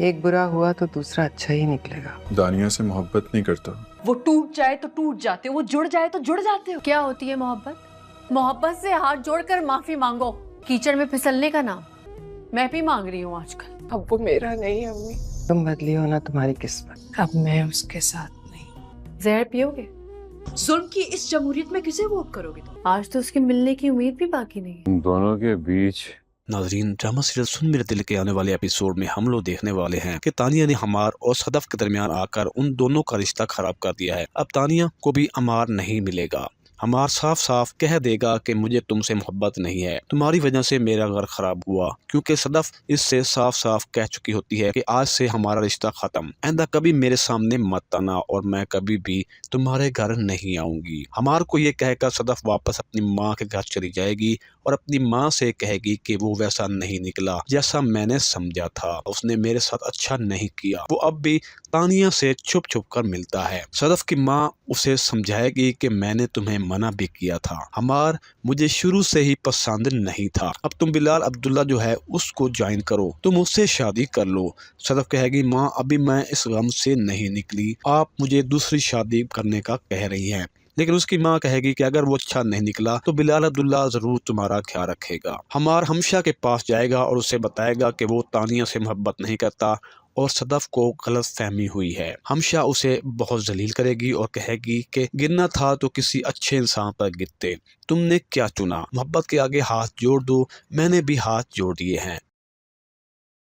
एक बुरा हुआ तो दूसरा अच्छा ही निकलेगा। दानिया से मोहब्बत नहीं करता। वो टूट जाए तो टूट जाते हो, वो जुड़ जाए तो जुड़ जाते हो। क्या होती है मोहब्बत? मोहब्बत से हाथ जोड़कर माफी मांगो, कीचड़ में फिसलने का नाम। मैं भी मांग रही हूँ आजकल। अब वो मेरा नहीं है अम्मी। तुम बदली हो ना तुम्हारी किस्मत, अब मैं उसके साथ नहीं। जहर पियोगे? जुल्म की इस जमहूरियत में किसे वोट करोगे तुम? आज तो उसके मिलने की उम्मीद भी बाकी नहीं है। उन दोनों के बीच नाजरीन, ड्रामा सीरियल सुन मेरे दिल के आने वाले एपिसोड में हम लोग देखने वाले हैं कि तानिया ने हमार और सदफ के दरमियान आकर उन दोनों का रिश्ता खराब कर दिया है। अब तानिया को भी अमार नहीं मिलेगा। हमार साफ साफ कह देगा कि मुझे तुमसे मोहब्बत नहीं है, तुम्हारी वजह से मेरा घर खराब हुआ। क्योंकि सदफ इससे साफ साफ कह चुकी होती है कि आज से हमारा रिश्ता खत्म, आइंदा कभी मेरे सामने मत आना और मैं कभी भी तुम्हारे घर नहीं आऊंगी। हमार को ये कहकर सदफ वापस अपनी माँ के घर चली जाएगी और अपनी माँ से कहेगी कि वो वैसा नहीं निकला जैसा मैंने समझा था, उसने मेरे साथ अच्छा नहीं किया। वो अब भी तानिया से छुप छुप कर मिलता है। सदफ की माँ उसे समझाएगी कि मैंने तुम्हें मना भी किया था, हमार मुझे शुरू से ही पसंद नहीं था। अब तुम बिलाल अब्दुल्ला जो है उसको ज्वाइन करो, तुम उससे शादी कर लो। सदफ कहेगी माँ अभी मैं इस गम से नहीं निकली, आप मुझे दूसरी शादी करने का कह रही हैं। लेकिन उसकी माँ कहेगी कि अगर वो अच्छा नहीं निकला तो बिलाल अब्दुल्ला जरूर तुम्हारा ख्याल रखेगा। हमार हमशा के पास जाएगा और उसे बताएगा कि वो तानिया से मोहब्बत नहीं करता और सदफ को गलत फहमी हुई है। हमशा उसे बहुत जलील करेगी और कहेगी कि गिरना था तो किसी अच्छे इंसान पर गिरते, तुमने क्या चुना, मोहब्बत के आगे हाथ जोड़ दो, मैंने भी हाथ जोड़ दिए हैं।